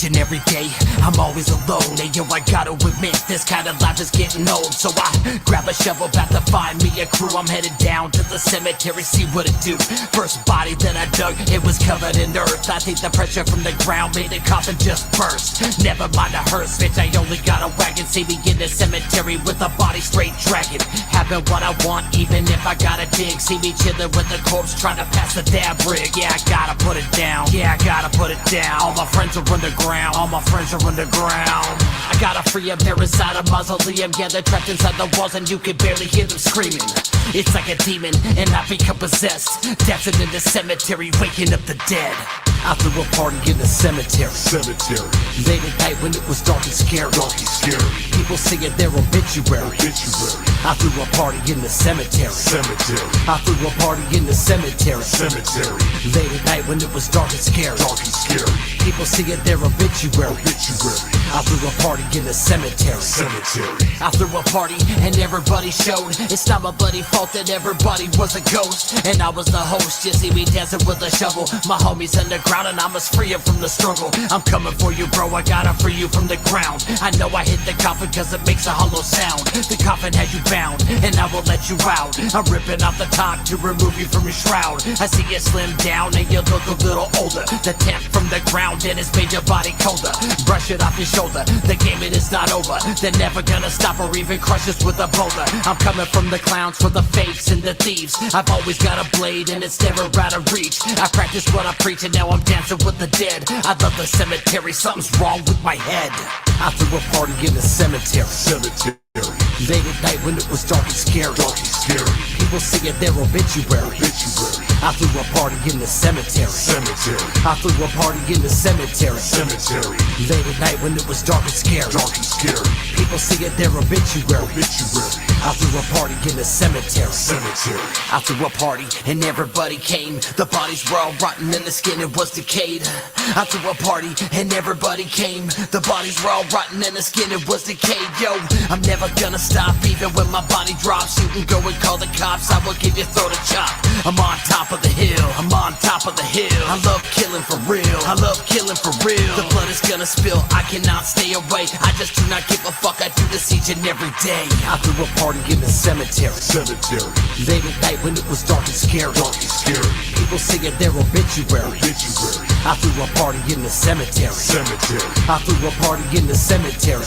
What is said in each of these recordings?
each and every day. I'm always alone, and yo, I gotta admit, this kind of life is getting old. So I grab a shovel, about to find me a crew. I'm headed down to the cemetery, see what it do. First body that I dug, it was covered in earth. I think the pressure from the ground made the coffin just burst. Never mind the hearse, bitch, I only got a wagon. See me in the cemetery with a body straight dragging. Having what I want, even if I gotta dig. See me chilling with the corpse, trying to pass the dab rig. Yeah, I gotta put it down, yeah, I gotta put it down. All my friends are underground, all my friends are underground. I gotta free them, they're inside a mausoleum. Yeah, they're trapped inside the walls and you can barely hear them screaming. It's like a demon and I become possessed, dancing in the cemetery, waking up the dead. I threw a party in the cemetery. Late at night when it was dark and scary. People singing their obituary. I threw a party in the cemetery. I threw a party in the cemetery. Late at night when it was dark and scary. People singing their obituary. I threw a party in the cemetery. I threw a party and everybody showed. It's not my bloody fault that everybody was a ghost, and I was the host. You see me dancing with a shovel. My homies underground and I must free 'em from the struggle. I'm coming for you, bro, I gotta free you from the ground. I know I hit the coffin cause it makes a hollow sound. The coffin has you bound and I will let you out. I'm ripping off the top to remove you from your shroud. I see you slim down and you look a little older. The temp from the ground and it's made your body colder. Brush it off your shoulder, the game it is not over. They're never gonna stop or even crush us with a boulder. I'm coming from the clowns for the fakes and the thieves. I've always got a blade and it's never out of reach. I practice what I preach and now I'm dancing with the dead. I love the cemetery, something's wrong with my head. I threw a party in the cemetery. Late at night when it was dark and scary. People singing their obituary. I threw a party in the cemetery. I threw a party in the cemetery. Late at night when it was dark and scary. People singing their obituary. I threw a party in the cemetery. I threw a party and everybody came. The bodies were all rotten and the skin it was decayed. I threw a party and everybody came. The bodies were all rotten and the skin it was decayed. Yo, I'm never gonna stop even when my body drops. You can go and call the cops, I will give your throat a chop. I'm on top of the hill, I'm on top of the hill. I love killing for real, I love killing for real. The blood is gonna spill, I cannot stay away. I just do not give a fuck, I do this each and every day. I threw a party in the cemetery. Late at night when it was dark and scary. People singing their obituary. I threw a party in the cemetery. I threw a party in the cemetery.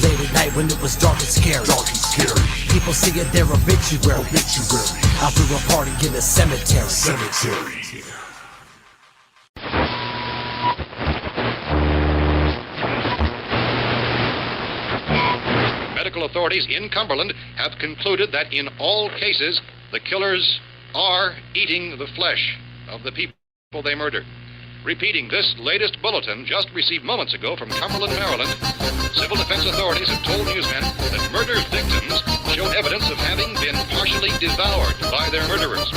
Late at night when it was dark and scary. People singing their obituary. I threw a party in the cemetery. Medical authorities in Cumberland have concluded that in all cases, the killers are eating the flesh of the people they murdered. Repeating, this latest bulletin, just received moments ago from Cumberland, Maryland, civil defense authorities have told newsmen that murder victims showed evidence of having been partially devoured by their murderers.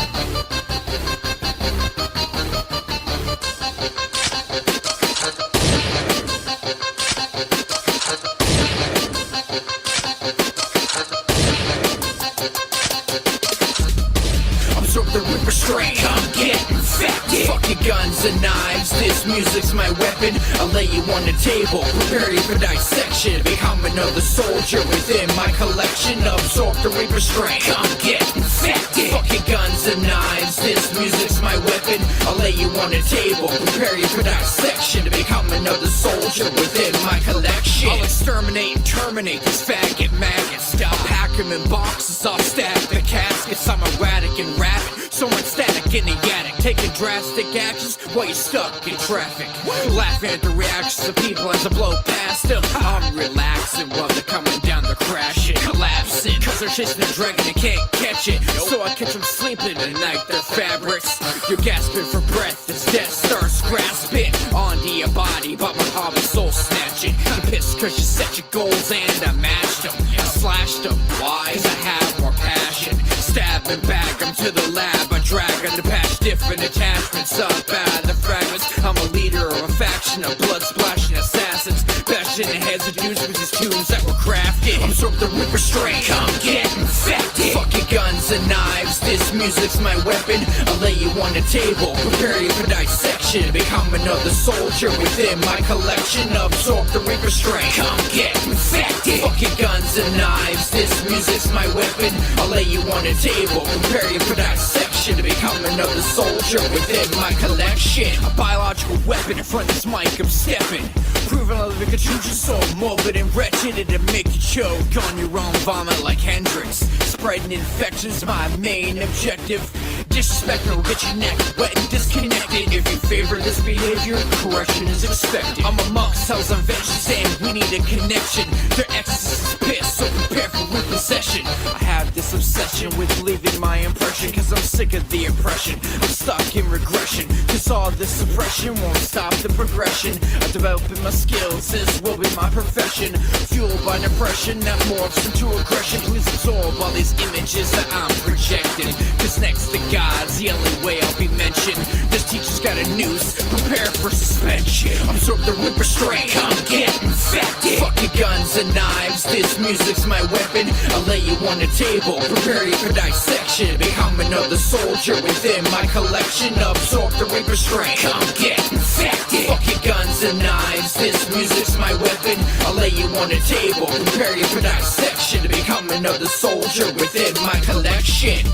The Ripper straight, come get infected. Fuck your guns and knives, this music's my weapon. I'll lay you on the table, prepare you for dissection. Become another soldier within my collection. Absorb the Reaper strain, come get infected. Fuck your guns and knives, this music's my weapon. I'll lay you on the table, prepare you for dissection. To become another soldier within my collection. I'll exterminate and terminate these faggot maggots. I'll pack them in boxes, I'll stack the caskets. I'm erratic and rapid, so much static in the attic. Taking drastic actions while you're stuck in traffic. Laughing at the reactions of people as I blow past them. I'm relaxing while they're coming down, they're crashing, collapsing. Cause they're chasing a dragon and can't catch it. So I catch them sleeping at night, their fabrics. You're gasping for breath as death starts grasping onto your body, but my hobby soul snatching. You pissed cause you set your goals and I matched them. I slashed them, why? Cause I have more passion. Stabbing back, I'm to the lab. I drag on the patch, different attachments up out of the fragments. I'm a leader of a faction of blood splashing assassins, bashing the heads of dudes with these tunes that were crafted. Absorb the Ripper strain, come get infected. Fuck your guns and knives, this music's my weapon. I'll lay you on the table, prepare you for dissection. Become another soldier within my collection. Absorb the reaper strength, come get infected. Fuck your guns and knives, this music's my weapon. I'll lay you on the table, prepare you for dissection. To become another soldier within my collection. A biological weapon in front of this mic, I'm stepping. Proving I'll make a true so morbid and wretched. It'll make you choke on your own vomit like Hendrix. Spreading infections, my main objective. Disrespect will get your neck wet and disconnected. If you favor this behavior, correction is expected. I'm amongst cells on vengeance saying we need a connection. Their excess is pissed, so prepare for repossession. I have this obsession with leaving my impression, cause I'm sick of the oppression. I'm stuck in regression, cause all this suppression won't stop the progression. I'm developing my skills, this will be my profession. Fueled by depression that morphs into aggression. Please absorb all these images that I'm projecting, cause next to God's the only way I'll be mentioned. This teacher's got a noose, prepare for suspension. Absorb the reaper strength, come get infected. Fuck your guns and knives, this music's my weapon. I'll lay you on the table, prepare you for dissection. Become another soldier within my collection. Absorb the reaper strength, come get infected. Fuck your guns and knives, this music's my weapon. I'll lay you on the table, prepare you for dissection. To become another soldier within my collection.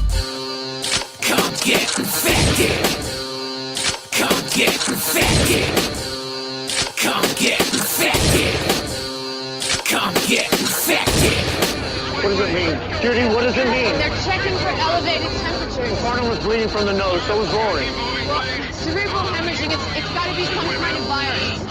Come get infected. Come get infected. Come get infected. Come get infected. What does it mean? Judy, what does it mean? They're checking for elevated temperatures. Farnham was bleeding from the nose, so was Rory. Well, cerebral hemorrhaging, it's got to be some kind of virus.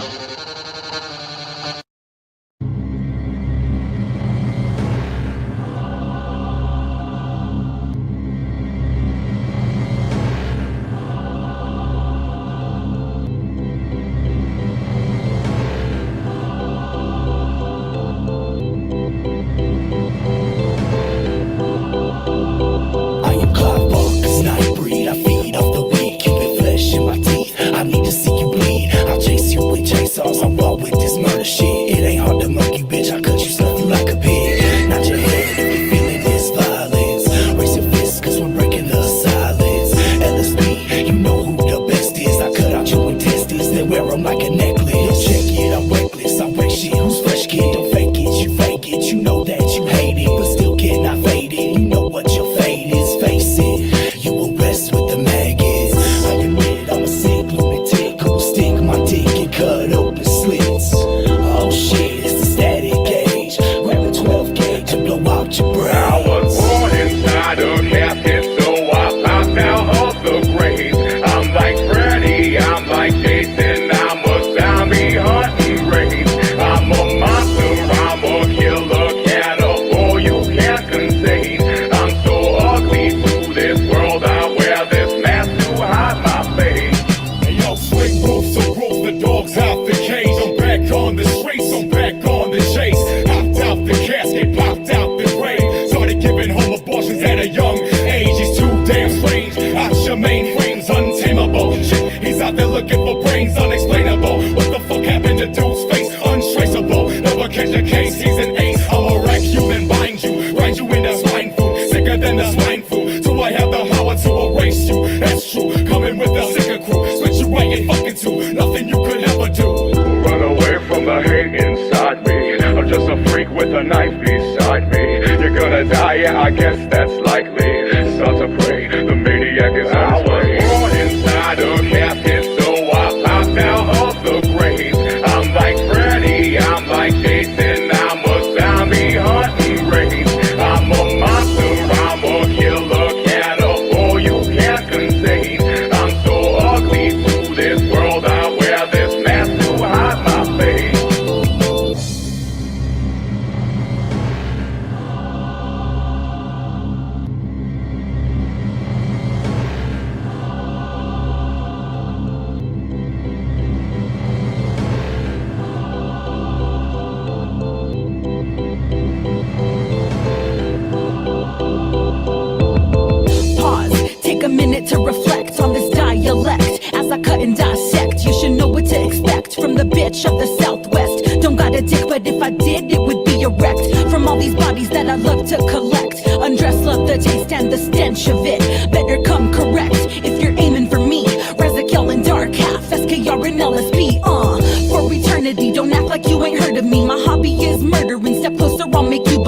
Of the Southwest. Don't got a dick, but if I did, it would be erect. From all these bodies that I love to collect. Undress, love the taste and the stench of it.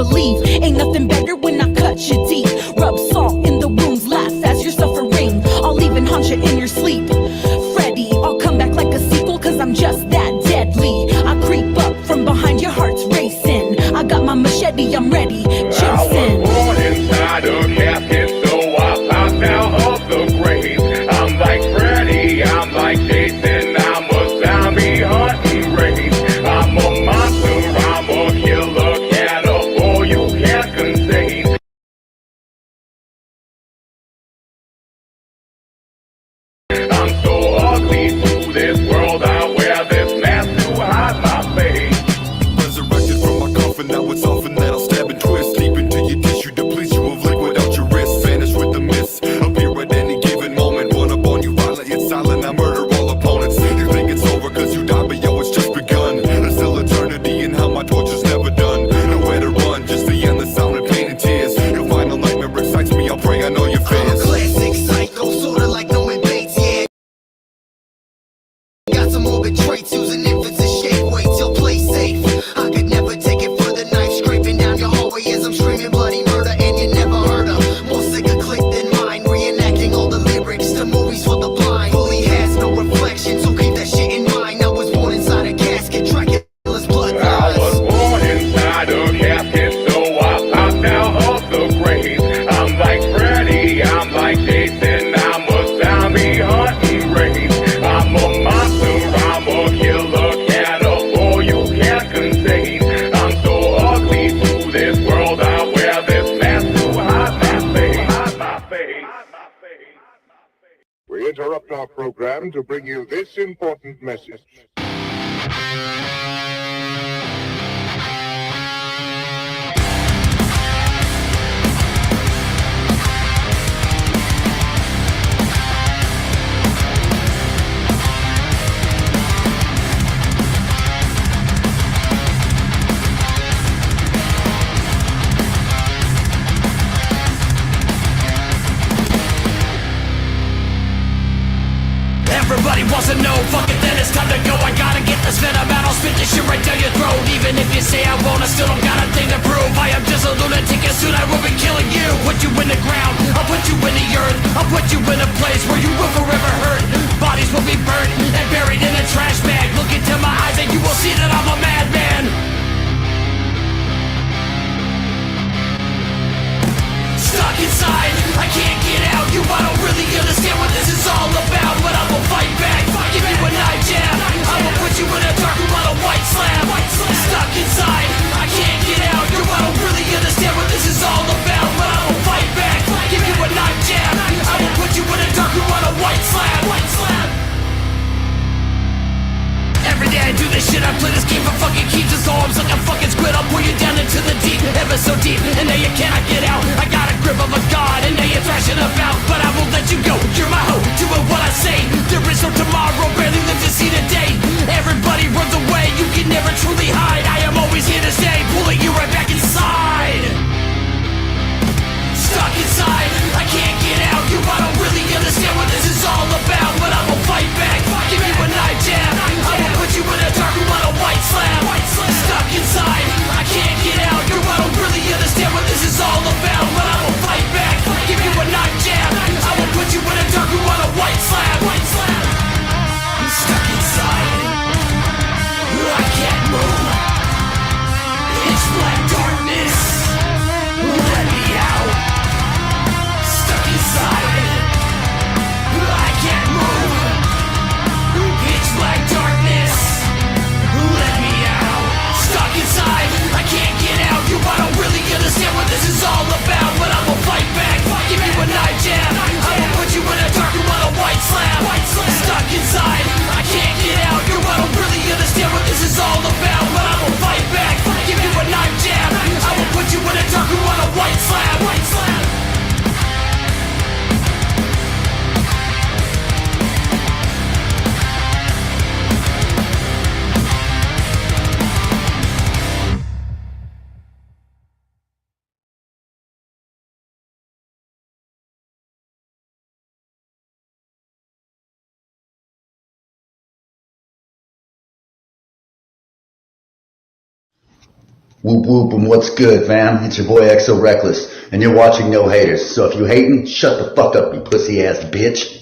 believe. Ain't nothing better when I cut you deep. Rub salt in the wounds, laugh as you're suffering. I'll even haunt you in your sleep. Freddy, I'll come back like a sequel, cause I'm just that deadly. I creep up from behind, your heart's racing. I got my machete, I'm ready, chasing. I was born inside a casket, so I popped out of the grave. I'm like Freddy, I'm like Jason, I'm a zombie hunting race. I'm a monster, I'm a killer cat, a boy you can't contain. I'm so ugly to this world, I wear this mask to hide my face. Resurrected from my coffin, now it's often that I'll stab and twist deep into your tissue, deplete you of liquid out your wrist. Vanish with the mist, appear at any given moment. Run up on you violent, it's silent, I murder all opponents. You think it's over cause you died, but yo, it's just begun. There's still eternity in how my torture's never done. Nowhere to run, just the endless sound of pain and tears. Your final nightmare excites me, I'll pray I know your fears. Classic psycho, sorta like Norman Bates, yeah. Got some morbid traits, using infants as shape. Wait till play safe. I could never take it for the knife scraping down your hallway as I'm screaming bloody murder, and you never heard of. More sick a click than mine, reenacting all the lyrics to movies for the blind. Bully has no reflection, so keep that shit in mind. I was born inside a casket, Dracula's blood I was lies. born inside a casket, so I popped out of the grave. I'm like Freddy, I'm like Jason, I'm a zombie hunting race. I'm a monster, I'm a killer cat, a boy you can't contain. I'm so ugly to this world, I wear this mask to hide my face. We interrupt our program to bring you this important message. Everybody wants to know, fuck it, then it's time to go. I gotta get this venom out, I'll spit this shit right down your throat. Even if you say I won't, I still don't got a thing to prove. I am just a lunatic and soon I will be killing you. Put you in the ground, I'll put you in the earth. I'll put you in a place where you will forever hurt. Bodies will be burnt and buried in a trash bag. Look into my eyes and you will see that I'm a madman. Stuck inside, I can't get out. You, I don't really understand what this is all about, but I will fight back, give you a knife jab. I will put you in a dark room on a white slab. Stuck inside, I can't get out. You, I don't really understand what this is all about, but I will fight back, give you a knife jab. I will put you in a dark room on a white slab. Every day I do this shit, I play this game for fucking keeps. It's all I'm like a fucking squid, I'll pull you down into the deep, ever so deep, and now you cannot get out. I got a grip of a god, and now you're thrashing about, but I won't let you go, you're my hoe, doing what I say. There is no tomorrow, barely live to see the day. Everybody runs away, you can never truly hide. I am always here to stay, pulling you right back inside. Stuck inside, I can't get out. You, I don't really understand what this is all about, but I will fight back, give you a knife jab. I will put you in a dark room on a white slab. Stuck inside, I can't get out. You, I don't really understand what this is all about, but I will fight back, give you a knife jab. I will put you in a dark room on a white slab. I'm stuck inside, I can't move. Whoop whoop and what's good, fam? It's your boy XO Reckless, and you're watching No Haters. So if you hating, shut the fuck up, you pussy ass bitch.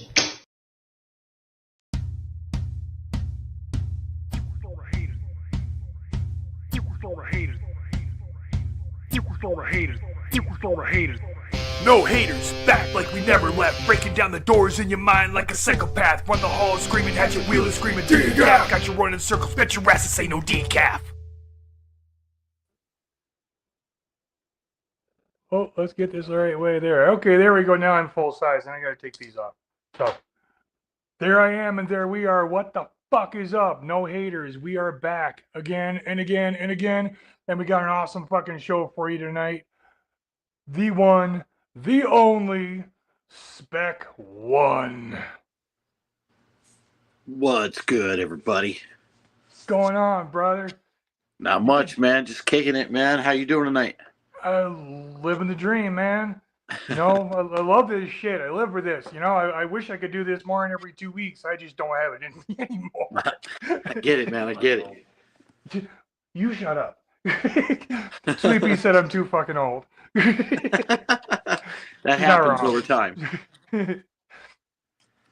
No haters, back like we never left. Breaking down the doors in your mind like a psychopath. Run the halls screaming, hatchet wheeling, screaming decaf. Got you running circles, bet your ass this ain't no decaf. Oh, let's get this the right way there. Okay, there we go. Now I'm full size, and I gotta take these off. So, there I am, and there we are. What the fuck is up? No haters. We are back again and again and again, and we got an awesome fucking show for you tonight. The one, the only, Spek One. What's good, everybody? What's going on, brother? Not much, man. Just kicking it, man. How you doing tonight? Living the dream, man. You know, I love this shit. I live for this. You know, I wish I could do this more than every 2 weeks. I just don't have it in me anymore. I get it, man. I get it. You shut up. Sleepy said I'm too fucking old. That happens over time.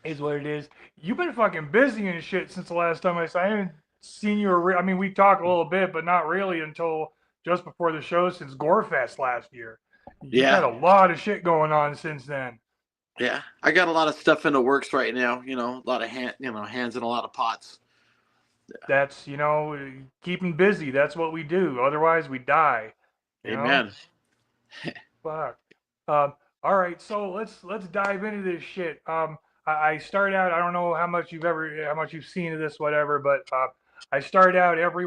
Is what it is. You've been fucking busy and shit since the last time I saw you. I haven't seen you. I mean, we talked a little bit, but not really until just before the show since Gorefest last year. You've had a lot of shit going on since then. Yeah, I got a lot of stuff in the works right now. You know, a lot of hands in a lot of pots. Yeah. That's, you know, keeping busy. That's what we do. Otherwise, we die. Amen. Fuck. All right, so let's dive into this shit. I start out. I don't know how much you've seen of this, whatever, but I start out every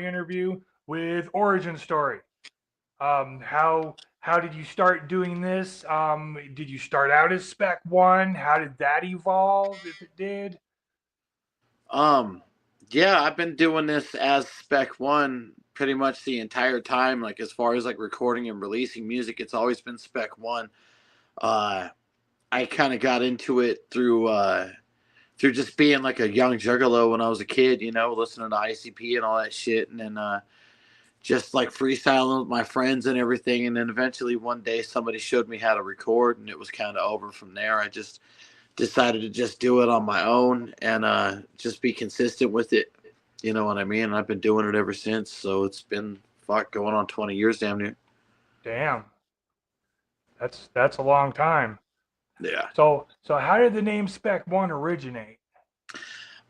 interview with origin story. How did you start doing this? Did you start out as Spek One? How did that evolve, if it did? Yeah, I've been doing this as Spek One pretty much the entire time. Like as far as like recording and releasing music, it's always been Spek One. I kind of got into it through just being like a young juggalo when I was a kid, you know, listening to ICP and all that shit, and then just like freestyling with my friends and everything. And then eventually one day somebody showed me how to record, and it was kind of over from there. I just decided to just do it on my own and just be consistent with it. You know what I mean? And I've been doing it ever since. So it's been going on 20 years damn near. Damn. That's a long time. Yeah. So how did the name Spek One originate?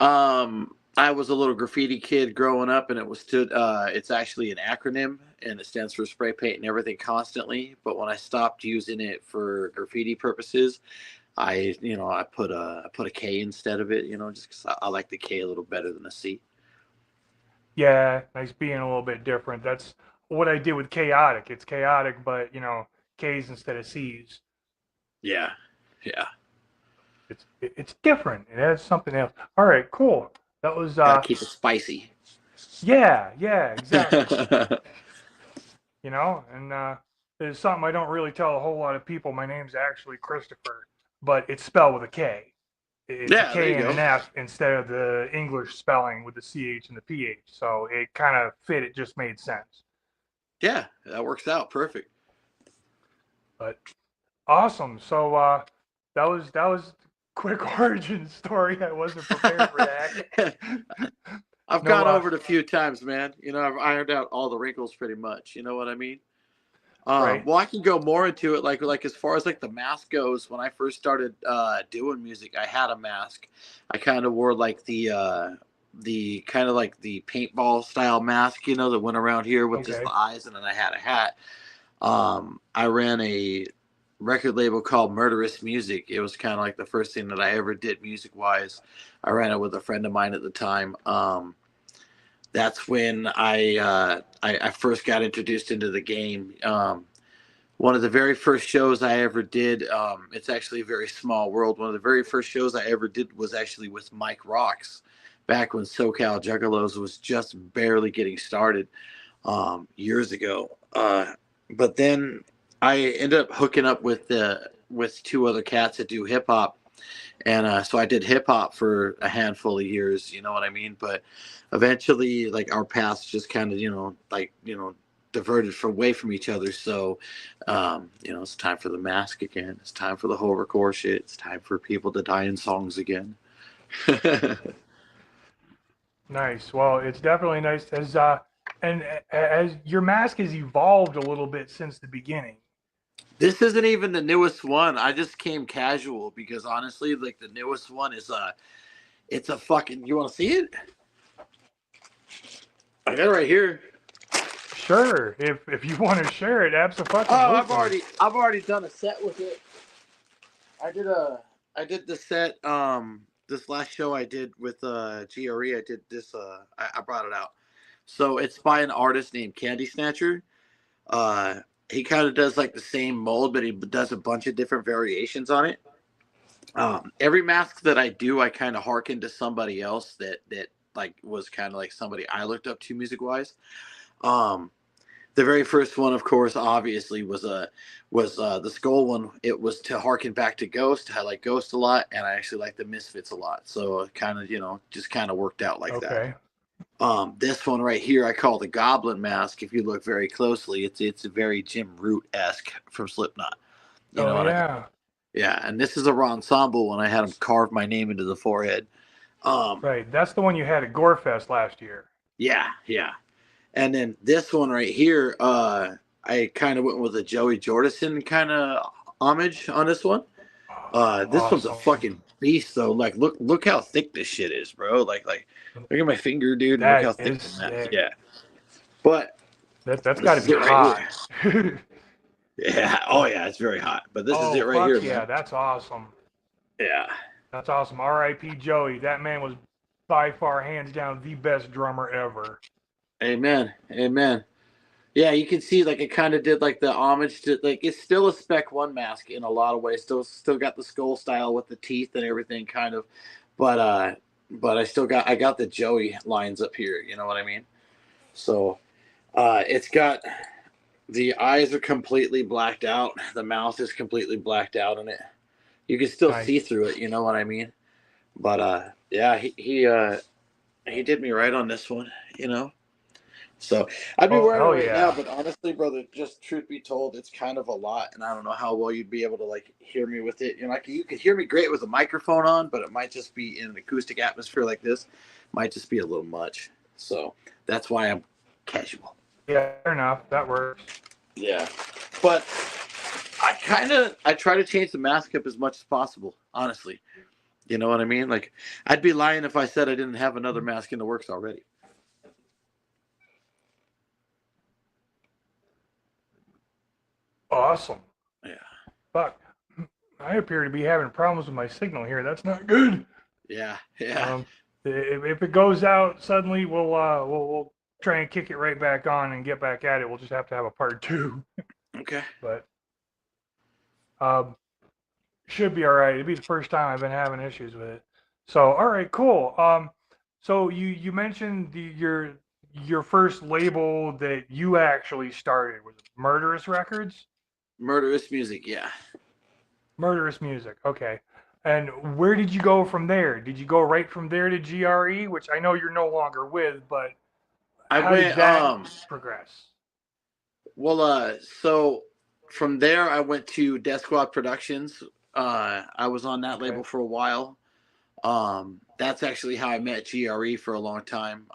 I was a little graffiti kid growing up, and it's actually an acronym, and it stands for spray paint and everything constantly. But when I stopped using it for graffiti purposes, I put a K instead of it, you know, just because I like the K a little better than the C. Yeah, nice being a little bit different. That's what I did with chaotic. It's chaotic, but you know, K's instead of C's. Yeah, yeah. It's different. It has something else. All right, cool. That was Gotta keep it spicy. Yeah, exactly. You know, and there's something I don't really tell a whole lot of people. My name's actually Christopher, but it's spelled with a K. It's a K and an F instead of the English spelling with the CH and the PH. So it kind of fit. It just made sense. Yeah, that works out perfect. But awesome. So that was quick origin story. I wasn't prepared for that. I've gone over it a few times, man. You know, I've ironed out all the wrinkles pretty much. You know what I mean? Right. Well, I can go more into it. Like as far as like the mask goes, when I first started doing music, I had a mask. I kind of wore like the kind of like the paintball style mask, you know, that went around here with just the eyes, and then I had a hat. I ran a record label called Murderous Music. It was kind of like the first thing that I ever did music wise. I ran it with a friend of mine at the time. That's when I first got introduced into the game. One of the very first shows I ever did, it's actually a very small world. One of the very first shows I ever did was actually with Mike Rocks, back when SoCal Juggalos was just barely getting started years ago. But then I ended up hooking up with two other cats that do hip hop, and so I did hip hop for a handful of years. You know what I mean? But eventually, like our paths just kind of, diverted away from each other. So, it's time for the mask again. It's time for the horrorcore shit. It's time for people to die in songs again. Nice. Well, it's definitely nice as your mask has evolved a little bit since the beginning. This isn't even the newest one. I just came casual because honestly, like the newest one is it's a fucking. You want to see it? I got it right here. Sure, if you want to share it, absolutely. Oh, I've already done a set with it. I did the set this last show I did with GRE. I did this I brought it out. So it's by an artist named Candy Snatcher. He kind of does like the same mold, but he does a bunch of different variations on it. Every mask that I do, I kind of hearken to somebody else that like was kind of like somebody I looked up to music wise. The very first one, of course, obviously was the Skull one. It was to harken back to Ghost. I like Ghost a lot, and I actually like the Misfits a lot. So it kind of, just kind of worked out like that. This one right here, I call the Goblin Mask. If you look very closely, it's a very Jim Root-esque from Slipknot. You know what I mean? Yeah, and this is a raw ensemble when I had him carve my name into the forehead. Right, that's the one you had at Gorefest last year. Yeah. And then this one right here, I kind of went with a Joey Jordison kind of homage on this one. This one's a fucking beast, though. Like, look how thick this shit is, bro. Like, look at my finger, dude. Look how thick this is. Yeah. But that's got to be hot. Yeah. Oh, yeah. It's very hot. But this is it right here. Yeah, man. that's awesome. Yeah. That's awesome. R.I.P. Joey. That man was by far, hands down, the best drummer ever. Amen. Yeah, you can see like it kind of did like the homage to like it's still a Spek One mask in a lot of ways. Still got the skull style with the teeth and everything kind of, but I got the Joey lines up here. You know what I mean? So, it's got the eyes are completely blacked out. The mouth is completely blacked out in it. You can still see through it. You know what I mean? But yeah, he did me right on this one. So I'd be wearing it right now, but honestly, brother, just truth be told, it's kind of a lot, and I don't know how well you'd be able to like hear me with it. You could hear me great with a microphone on, but it might just be in an acoustic atmosphere like this, might just be a little much. So that's why I'm casual. Yeah, fair enough. That works. Yeah, but I try to change the mask up as much as possible, honestly. You know what I mean? Like, I'd be lying if I said I didn't have another mask in the works already. Awesome. Yeah. Fuck. I appear to be having problems with my signal here. That's not good. Yeah. If it goes out suddenly, we'll try and kick it right back on and get back at it. We'll just have to have a part 2. Okay. But should be all right. It'll be the first time I've been having issues with it. So all right, cool. So you mentioned your first label that you actually started was Murderous Records. Murderous Music, yeah. Murderous Music, okay. And where did you go from there? Did you go right from there to GRE, which I know you're no longer with, but how did that progress? Well, so from there I went to Death Squad Productions. I was on that label for a while. That's actually how I met GRE for a long time,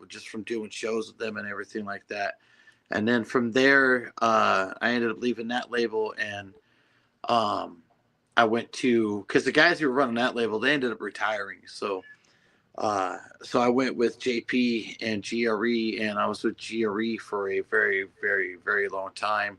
just from doing shows with them and everything like that. And then from there, I ended up leaving that label, and I went to, because the guys who were running that label, they ended up retiring. So I went with JP and GRE, and I was with GRE for a very, very, very long time.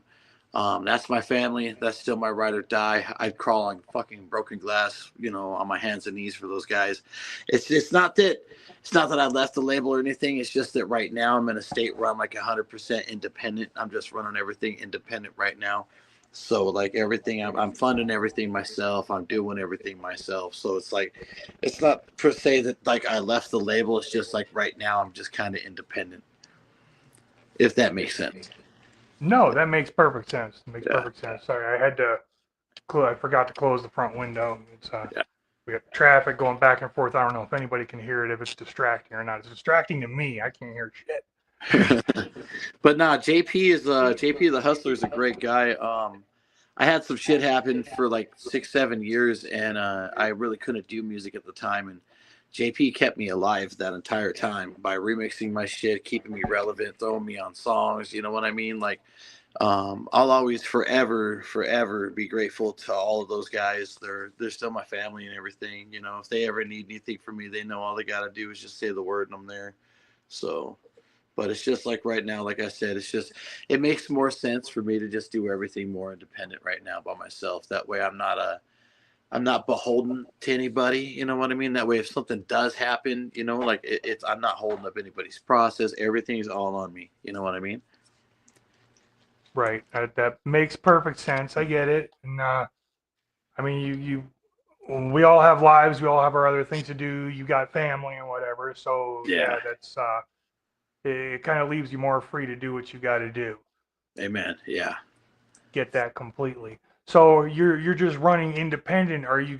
That's my family. That's still my ride or die. I'd crawl on fucking broken glass, on my hands and knees for those guys. It's not that I left the label or anything. It's just that right now I'm in a state where I'm like 100% independent. I'm just running everything independent right now. So like everything, I'm funding everything myself. I'm doing everything myself. So it's like, it's not per se that like I left the label. It's just like right now I'm just kind of independent. If that makes sense. No, that makes perfect sense. It makes perfect sense. Sorry, I forgot to close the front window. It's we got traffic going back and forth. I don't know if anybody can hear it, if it's distracting or not. It's distracting to me. I can't hear shit. But nah, JP the Hustler is a great guy. I had some shit happen for like 6-7 years, and I really couldn't do music at the time, and JP kept me alive that entire time by remixing my shit, keeping me relevant, throwing me on songs. You know what I mean? Like, I'll always forever be grateful to all of those guys. They're still my family and everything. You know, if they ever need anything from me, they know all they gotta do is just say the word and I'm there. So, but it's just like right now, like I said, it makes more sense for me to just do everything more independent right now by myself. That way I'm not beholden to anybody. You know what I mean? That way if something does happen, you know, like I'm not holding up anybody's process. Everything's all on me. You know what I mean? Right. That makes perfect sense. I get it. And I mean, we all have lives. We all have our other things to do. You got family and whatever. So yeah, that's it kind of leaves you more free to do what you got to do. Amen. Yeah. Get that completely. So you're just running independent. Are you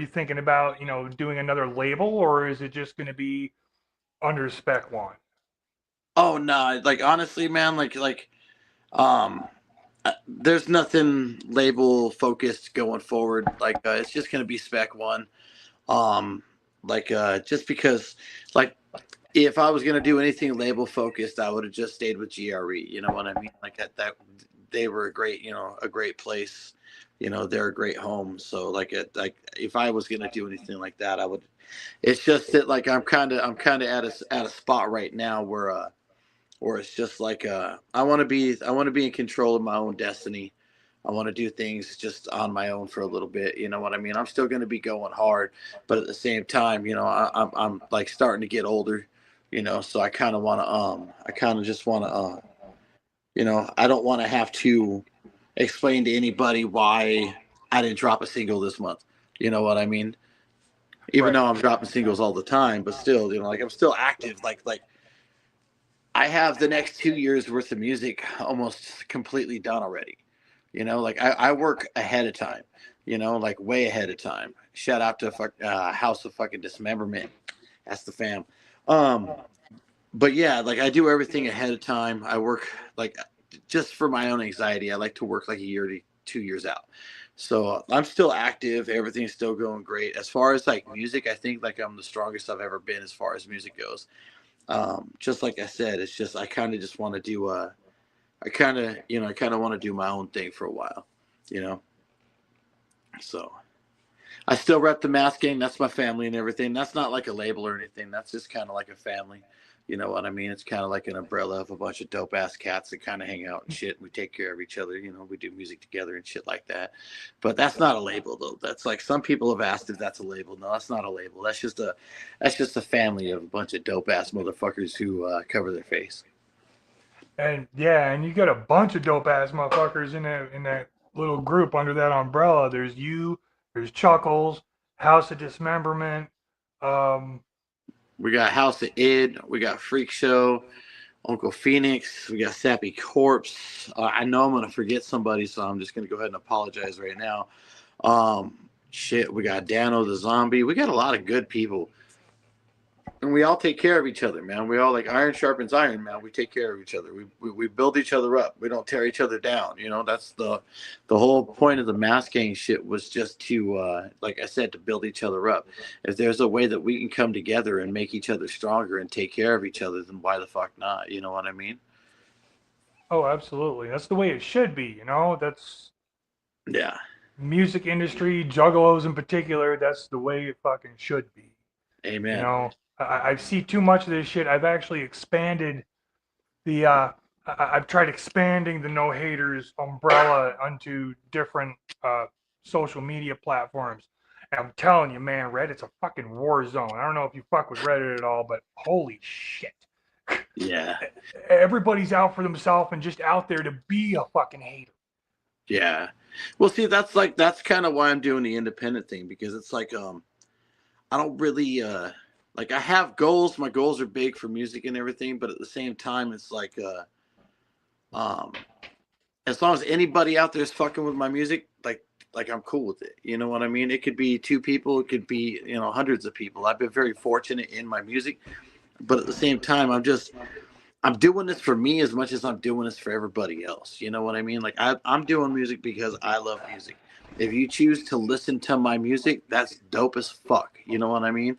thinking about, you know, doing another label, or is it just gonna be under Spek One? Oh no, like honestly, man, there's nothing label focused going forward. Like it's just gonna be Spek One. Just because, like, if I was gonna do anything label focused, I would have just stayed with GRE. You know what I mean? Like that they were a great place. You know, they're a great home. So like if I was gonna do anything like that, I would. It's just that like I'm kind of at a spot right now where it's just like I want to be in control of my own destiny. I want to do things just on my own for a little bit. You know what I mean? I'm still going to be going hard, but at the same time, you know, I'm like starting to get older, you know, so I kind of want to I kind of just want to you know, I don't want to have to explain to anybody why I didn't drop a single this month. You know what I mean? Even though I'm dropping singles all the time, but still, you know, like I'm still active. Like I have the next 2 years worth of music almost completely done already. You know, like I work ahead of time, you know, like way ahead of time. Shout out to House of fucking Dismemberment. That's the fam. But yeah, like I do everything ahead of time. I work like just for my own anxiety. I like to work like a year to 2 years out. So I'm still active. Everything's still going great. As far as like music, I think like I'm the strongest I've ever been as far as music goes. Just like I said, it's just I kind of just want to do I kind of want to do my own thing for a while, you know. So I still rep the Mask Gang. That's my family and everything. That's not like a label or anything. That's just kind of like a family. You know what I mean? It's kind of like an umbrella of a bunch of dope ass cats that kind of hang out and shit. We take care of each other. You know, we do music together and shit like that. But that's not a label though. That's like some people have asked if that's a label. No, that's not a label. That's just a family of a bunch of dope ass motherfuckers who cover their face. And yeah, and you got a bunch of dope ass motherfuckers in that little group under that umbrella. There's you, there's Chuckles, House of Dismemberment. We got House of Id, we got Freak Show, Uncle Phoenix, we got Sappy Corpse. I know I'm gonna forget somebody, so I'm just gonna go ahead and apologize right now. We got Dano the Zombie. We got a lot of good people. And we all take care of each other, man. We all like iron sharpens iron, man. We take care of each other. We build each other up. We don't tear each other down. You know, that's the whole point of the Mask Gang shit was just to, like I said, to build each other up. If there's a way that we can come together and make each other stronger and take care of each other, then why the fuck not? You know what I mean? Oh, absolutely. That's the way it should be. You know, that's music industry, juggalos in particular. That's the way it fucking should be. Amen. You know. I see too much of this shit. I've actually expanded I've tried expanding the No Haters umbrella onto different social media platforms. And I'm telling you, man, Reddit's a fucking war zone. I don't know if you fuck with Reddit at all, but holy shit. Yeah. Everybody's out for themselves and just out there to be a fucking hater. Yeah. Well, see, that's kind of why I'm doing the independent thing, because it's like I don't really like I have goals. My goals are big for music and everything, but at the same time, it's like as long as anybody out there is fucking with my music, like I'm cool with it. You know what I mean? It could be 2 people, it could be, you know, hundreds of people. I've been very fortunate in my music but at the same time, I'm doing this for me as much as I'm doing this for everybody else. You know what I mean? Like I'm doing music because I love music. If you choose to listen to my music, that's dope as fuck. You know what I mean?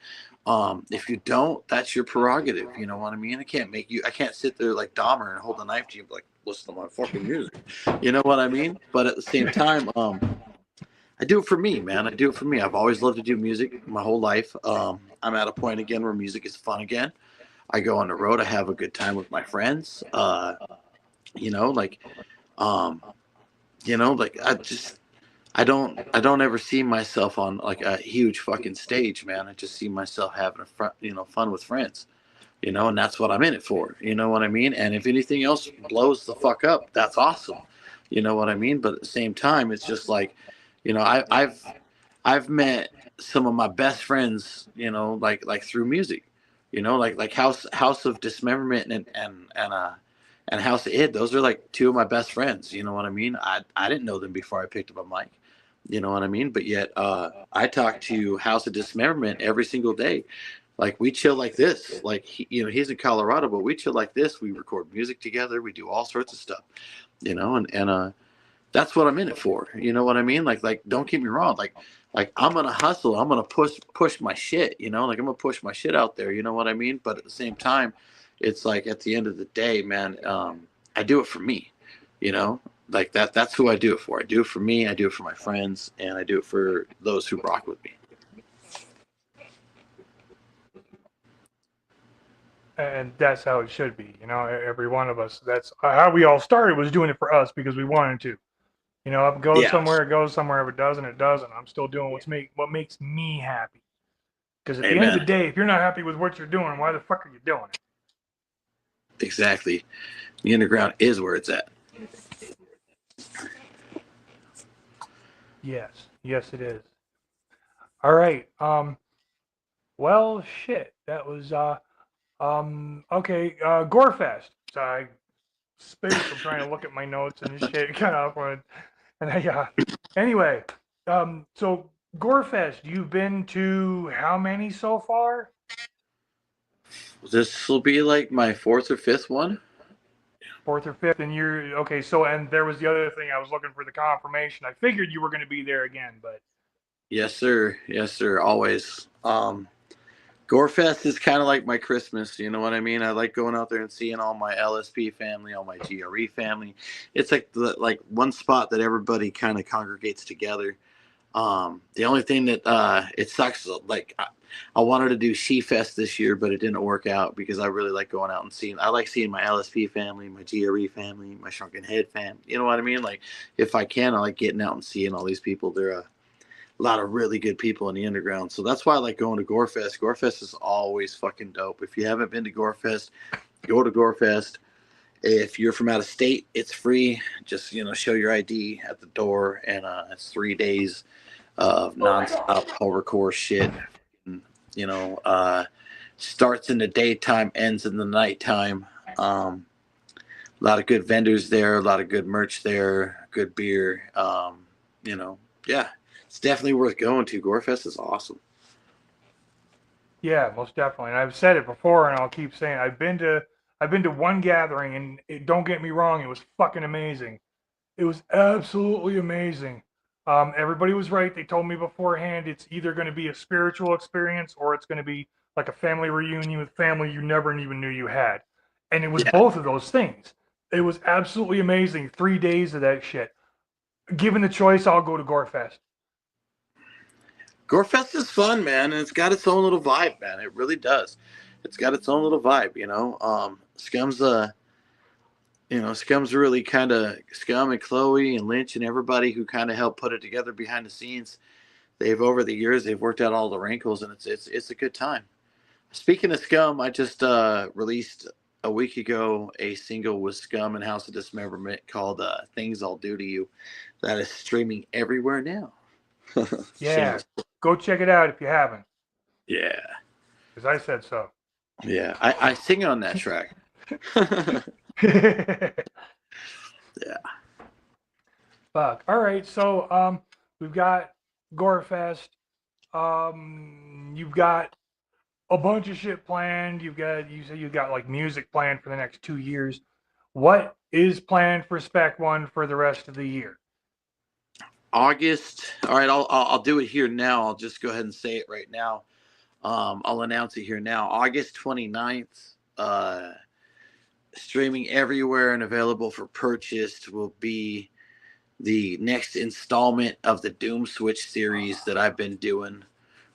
If you don't, that's your prerogative. You know what I mean? I can't sit there like Dahmer and hold a knife to you, like, listen to my fucking music. You know what I mean? But at the same time, I do it for me, man. I do it for me. I've always loved to do music my whole life. I'm at a point again where music is fun again. I go on the road. I have a good time with my friends. You know, like, um, like I don't ever see myself on like a huge fucking stage, man. I just see myself having fun with friends, and that's what I'm in it for. You know what I mean? And if anything else blows the fuck up, that's awesome. You know what I mean? But at the same time, it's just like, I've met some of my best friends, like through music, like House of Dismemberment and House of Id. Those are like two of my best friends. You know what I mean? I didn't know them before I picked up a mic. You know what I mean? But yet, I talk to House of Dismemberment every single day. Like we chill like this. Like he's in Colorado, but we chill like this. We record music together. We do all sorts of stuff. And that's what I'm in it for. You know what I mean? Like don't get me wrong. Like I'm gonna hustle. I'm gonna push my shit. Like I'm gonna push my shit out there. You know what I mean? But at the same time, it's like at the end of the day, man, I do it for me. Like that's who I do it for. I do it for me. I do it for my friends, and I do it for those who rock with me. And that's how it should be. Every one of us. That's how we all started, was doing it for us because we wanted to. If it goes somewhere, it goes somewhere. If it doesn't, it doesn't. I'm still doing what makes me happy. Because at the end of the day, if you're not happy with what you're doing, why the fuck are you doing it? Exactly. The underground is where it's at. Yes, it is. All right. Well, shit. That was okay. Gorefest. So I spaced. I'm trying to look at my notes and this shit kind of awkward. And anyway. So Gorefest, you've been to how many so far? This will be like my fourth or fifth one. Fourth or fifth, and you're okay. So, and there was the other thing, I was looking for the confirmation. I figured you were going to be there again, but yes, sir. Always. Gorefest is kind of like my Christmas. You know what I mean? I like going out there and seeing all my LSP family, all my GRE family. It's like one spot that everybody kind of congregates together. The only thing that it sucks, like I wanted to do She-Fest this year, but it didn't work out because I really like going out and seeing. I like seeing my LSP family, my GRE family, my Shrunken Head fam. You know what I mean? Like if I can, I like getting out and seeing all these people. They're a lot of really good people in the underground, so that's why I like going to Gorefest. Gorefest is always fucking dope. If you haven't been to Gorefest, go to Gorefest. If you're from out of state, it's free. Just show your ID at the door, and it's 3 days of nonstop horrorcore shit. Starts in the daytime, ends in the nighttime. A lot of good vendors there, a lot of good merch there, good beer. Yeah, it's definitely worth going to. Gorefest is awesome. Yeah, most definitely. And I've said it before, and I'll keep saying I've been to one gathering, and don't get me wrong, it was fucking amazing. It was absolutely amazing. Everybody was right. They told me beforehand it's either going to be a spiritual experience or it's going to be like a family reunion with family you never even knew you had. And it was both of those things. It was absolutely amazing. 3 days of that shit. Given the choice, I'll go to Gorefest. Gorefest is fun, man, and it's got its own little vibe, man. It really does. It's got its own little vibe, Scum's really kind of Scum and Chloe and Lynch and everybody who kind of helped put it together behind the scenes. Over the years they've worked out all the wrinkles, and it's a good time. Speaking of Scum, I just released a week ago a single with Scum and House of Dismemberment called "Things I'll Do to You," that is streaming everywhere now. Yeah, go check it out if you haven't. Yeah, because I said so. Yeah, I sing on that track. Yeah. Fuck. All right. So we've got Gorefest. You've got a bunch of shit planned. You say you got like music planned for the next 2 years. What is planned for Spek One for the rest of the year? August. All right, I'll do it here now. I'll just go ahead and say it right now. I'll announce it here now. August 29th, streaming everywhere and available for purchase will be the next installment of the Doom Switch series that I've been doing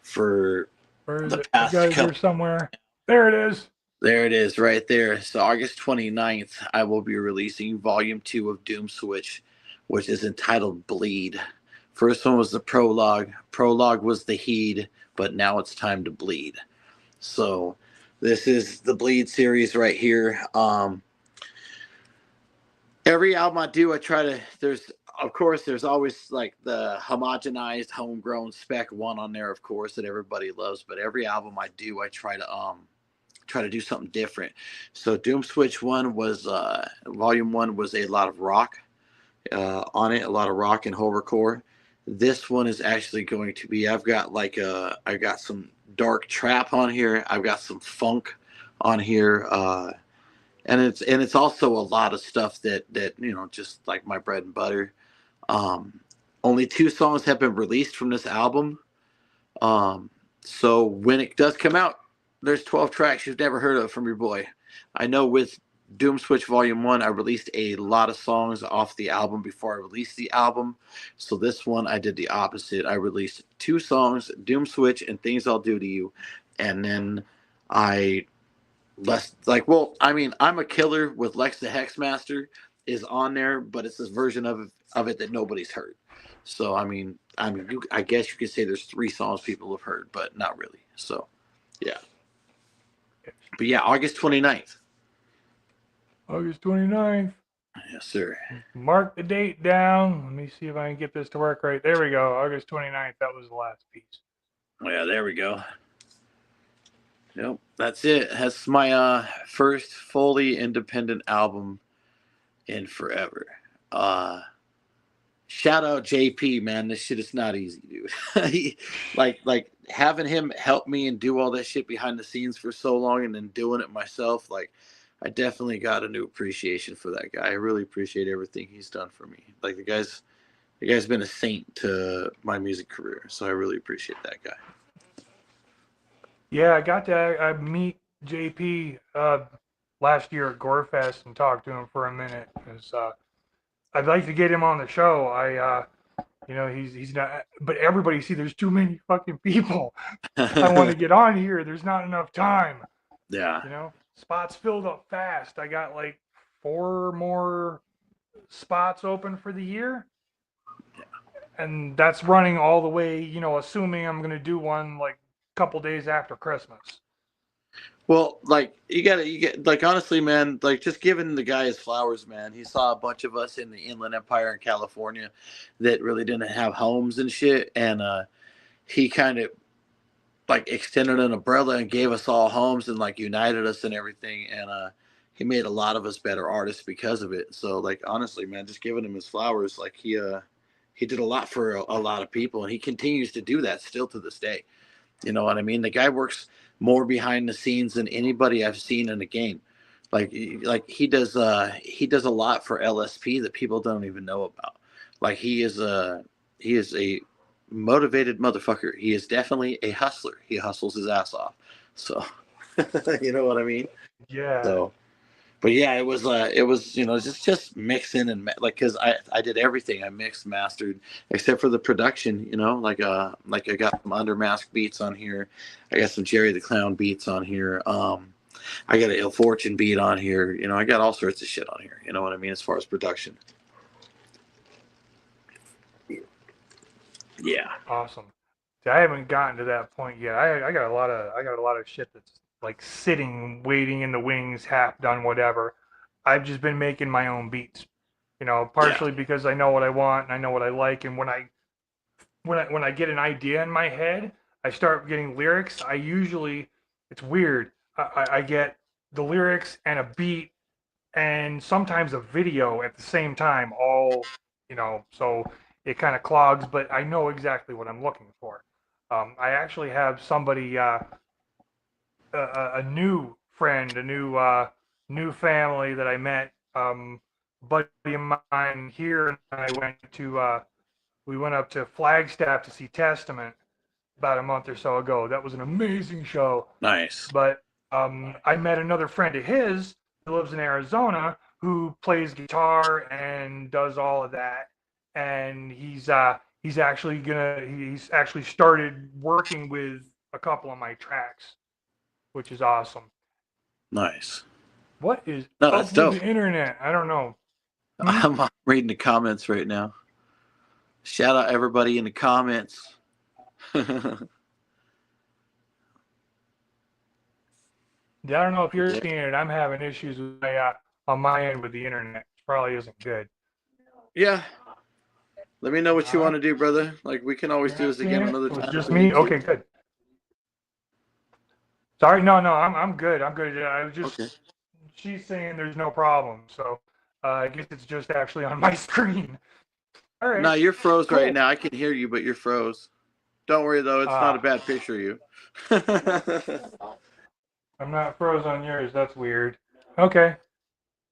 for the past guys couple. Here somewhere. There it is. There it is, right there. So August 29th, I will be releasing Volume 2 of Doom Switch, which is entitled Bleed. First one was the prologue. Prologue was the heed, but now it's time to bleed. So this is the Bleed series right here. Every album I do, I try to, there's always like the homogenized, homegrown Spek One on there, of course, that everybody loves. But every album I do, I try to do something different. So Doom Switch Volume 1 was a lot of rock on it, a lot of rock and horrorcore. This one is actually going to be, I've got some dark trap on here. I've got some funk on here. And it's also a lot of stuff that just like my bread and butter. Only 2 songs have been released from this album. So when it does come out, there's 12 tracks you've never heard of from your boy. I know with Doom Switch Volume 1, I released a lot of songs off the album before I released the album. So this one, I did the opposite. I released 2 songs, Doom Switch and Things I'll Do to You. And then I'm a Killer with Lex the Hexmaster is on there, but it's this version of it that nobody's heard. So, I guess you could say there's 3 songs people have heard, but not really. So, yeah. But yeah, August 29th. August 29th. Yes, sir. Mark the date down. Let me see if I can get this to work right. There we go. August 29th. That was the last piece. Yeah, there we go. Yep, that's it. That's my first fully independent album in forever. Shout out JP, man. This shit is not easy, dude. like having him help me and do all that shit behind the scenes for so long and then doing it myself, I definitely got a new appreciation for that guy. I really appreciate everything he's done for me. Like the guy's been a saint to my music career, so I really appreciate that guy. Yeah, I got to meet JP last year at Gorefest and talk to him for a minute. Because I'd like to get him on the show. He's not, but everybody, there's too many fucking people. I want to get on here. There's not enough time. Yeah. Spots filled up fast. I got like 4 more spots open for the year. Yeah. And that's running all the way, assuming I'm going to do one like a couple days after Christmas. Well, you get honestly, man, just giving the guy his flowers, man. He saw a bunch of us in the Inland Empire in California that really didn't have homes and shit, and he kind of extended an umbrella and gave us all homes and united us and everything, and he made a lot of us better artists because of it. So honestly, man, just giving him his flowers, he did a lot for a lot of people, and he continues to do that still to this day. You know what I mean? The guy works more behind the scenes than anybody I've seen in the game. He does a lot for LSP that people don't even know about. He is a motivated motherfucker. He is definitely a hustler. He hustles his ass off. So you know what I mean? Yeah. So, but yeah, it was just mixing and because I did everything. I mixed, mastered, except for the production. I got some Undermask beats on here. I got some Jerry the Clown beats on here. I got an Ill Fortune beat on here. I got all sorts of shit on here. You know what I mean as far as production. Yeah. Awesome. See, I haven't gotten to that point yet. I got a lot of shit that's sitting, waiting in the wings, half done, whatever. I've just been making my own beats, partially because I know what I want and I know what I like. And when I get an idea in my head, I start getting lyrics. It's weird. I get the lyrics and a beat and sometimes a video at the same time, all, so it kind of clogs, but I know exactly what I'm looking for. I actually have somebody a new friend, a new family that I met. Buddy of mine here, and I went to we went up to Flagstaff to see Testament about a month or so ago. That was an amazing show. Nice. But I met another friend of his who lives in Arizona who plays guitar and does all of that. And he's actually started working with a couple of my tracks, which is awesome. Nice. What is No, up that's with dope. the internet? I don't know. I'm reading the comments right now. Shout out everybody in the comments. Yeah, I don't know if you're seeing it. I'm having issues with my on my end with the internet. It probably isn't good. Yeah. Let me know what you want to do, brother. Like, we can always do this again another It was time. just if we me? need to. Okay, good. Sorry, no, I'm good. I'm good. I was just, Okay. she's saying there's no problem. So I guess it's just actually on my screen. All right. No, you're froze Cool. right now. I can hear you, but you're froze. Don't worry, though. It's not a bad picture of you. I'm not froze on yours. That's weird. Okay.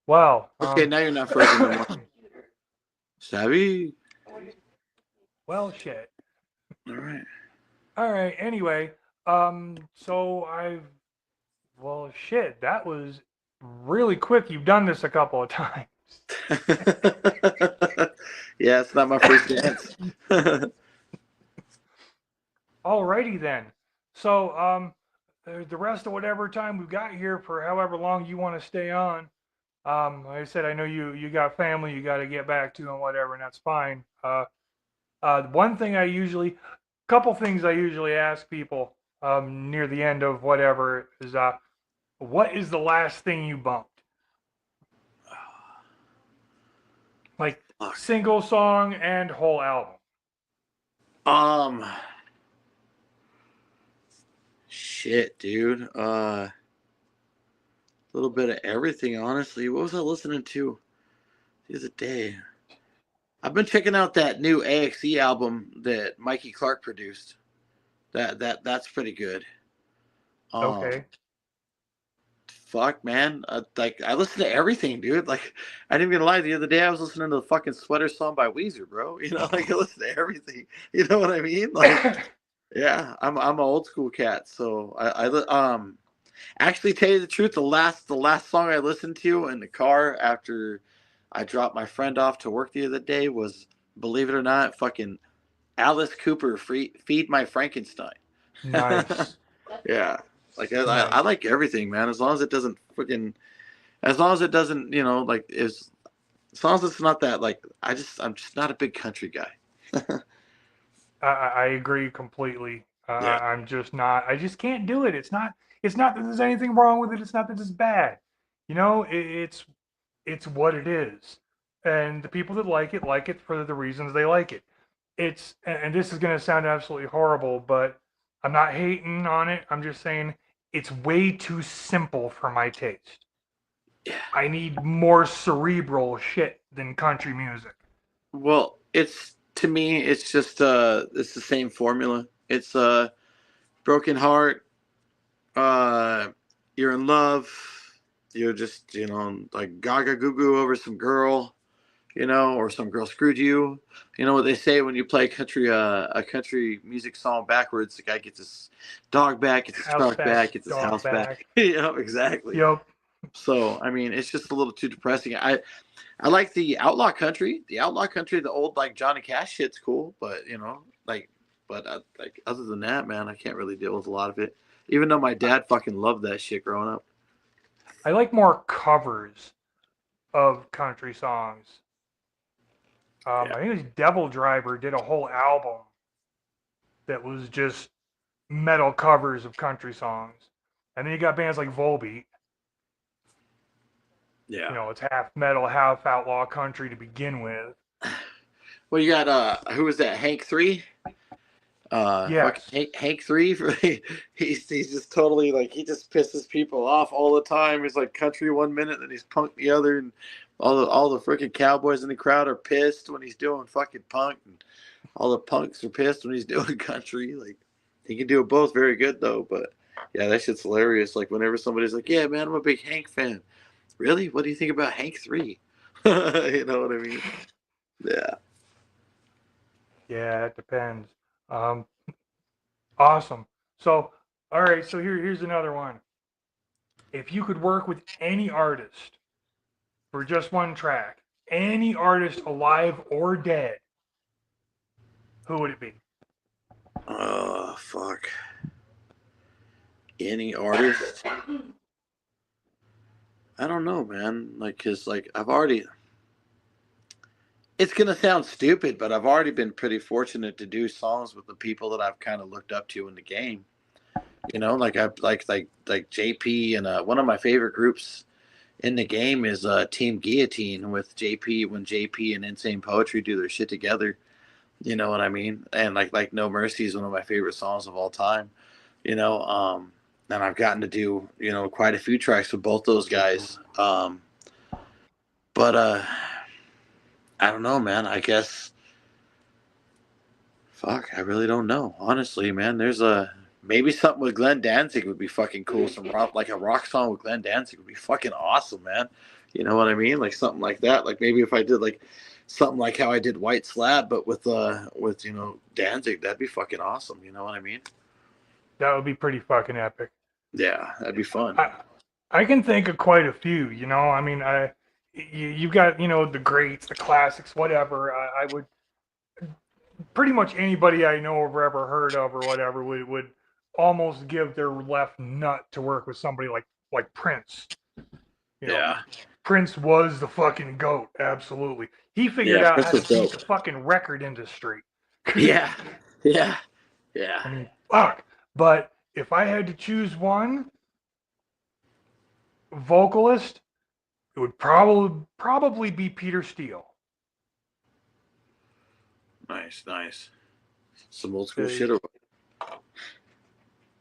Well. Okay, now you're not frozen anymore. Savvy. Well, shit. All right. All right. Anyway, so well, shit. That was really quick. You've done this a couple of times. Yeah, it's not my first dance. Alrighty then. So, the rest of whatever time we've got here for however long you want to stay on. Like I said, I know you got family you got to get back to and whatever, and that's fine. One thing couple things I usually ask people near the end of whatever is, what is the last thing you bumped? Like single song and whole album. Shit, dude. A little bit of everything, honestly. What was I listening to the other day? I've been checking out that new AXE album that Mikey Clark produced. That's pretty good. Okay. Fuck, man. I listen to everything, dude. Like, I didn't even lie. The other day, I was listening to the fucking Sweater song by Weezer, bro. You know, like, I listen to everything. You know what I mean? Like, yeah, I'm an old school cat. So actually, tell you the truth, the last song I listened to in the car after I dropped my friend off to work the other day was, believe it or not, fucking Alice Cooper, Feed My Frankenstein. Nice. Yeah. Like, I like everything, man. As long as it doesn't, you know, like, as long as it's not that, like, I'm just not a big country guy. I agree completely. Yeah. I'm just not. I just can't do it. It's not that there's anything wrong with it. It's not that it's bad. You know, it's what it is. And the people that like it for the reasons they like it. And this is going to sound absolutely horrible, but I'm not hating on it. I'm just saying it's way too simple for my taste. Yeah. I need more cerebral shit than country music. Well, to me, it's just it's the same formula. It's broken heart, you're in love, you're just, you know, like gaga goo goo over some girl, you know, or some girl screwed you. You know what they say when you play a country music song backwards, the guy gets his dog back, gets his truck back, gets his house back. Yep, exactly. Yep. So, I mean, it's just a little too depressing. I like the outlaw country. The outlaw country, the old, like, Johnny Cash shit's cool, but, you know, like other than that, man, I can't really deal with a lot of it. Even though my dad fucking loved that shit growing up. I like more covers of country songs. I think it was Devil Driver did a whole album that was just metal covers of country songs. And then you got bands like Volbeat. Yeah. You know, it's half metal, half outlaw country to begin with. Well, you got who was that? Hank 3? Yes. Hank 3, he's just totally, like, he just pisses people off all the time. He's like country one minute, then he's punk the other, and all the freaking cowboys in the crowd are pissed when he's doing fucking punk, and all the punks are pissed when he's doing country. Like, he can do it both very good though. But Yeah, that shit's hilarious. Like whenever somebody's like, "Yeah, man, I'm a big Hank fan." Really? What do you think about Hank 3? You know what I mean? Yeah. Yeah, it depends. Um, awesome. So, all right. So here's another one. If you could work with any artist for just one track, any artist alive or dead, who would it be? Oh, fuck. Any artist? I don't know, man. Like, cause like I've already. It's gonna sound stupid, but I've already been pretty fortunate to do songs with the people that I've kind of looked up to in the game. You know, like I like JP and one of my favorite groups in the game is Team Guillotine with JP when JP and Insane Poetry do their shit together. You know what I mean? And like No Mercy is one of my favorite songs of all time. You know, and I've gotten to do quite a few tracks with both those guys. But I don't know, man. I guess fuck. I really don't know. Honestly, man. There's maybe something with Glenn Danzig would be fucking cool. Some rock, like a rock song with Glenn Danzig would be fucking awesome, man. You know what I mean? Like something like that. Like maybe if I did like something like how I did White Slab, but with Danzig, that'd be fucking awesome. You know what I mean? That would be pretty fucking epic. Yeah, that'd be fun. I can think of quite a few. You know, I mean, you've got the greats, the classics, whatever. I would pretty much anybody I know or ever heard of or whatever would almost give their left nut to work with somebody like Prince. You know, Yeah. Prince was the fucking GOAT, absolutely. He figured out how to beat the fucking record industry. Yeah. I mean, fuck. But if I had to choose one vocalist, it would probably be Peter Steele. Nice. Some old school shit.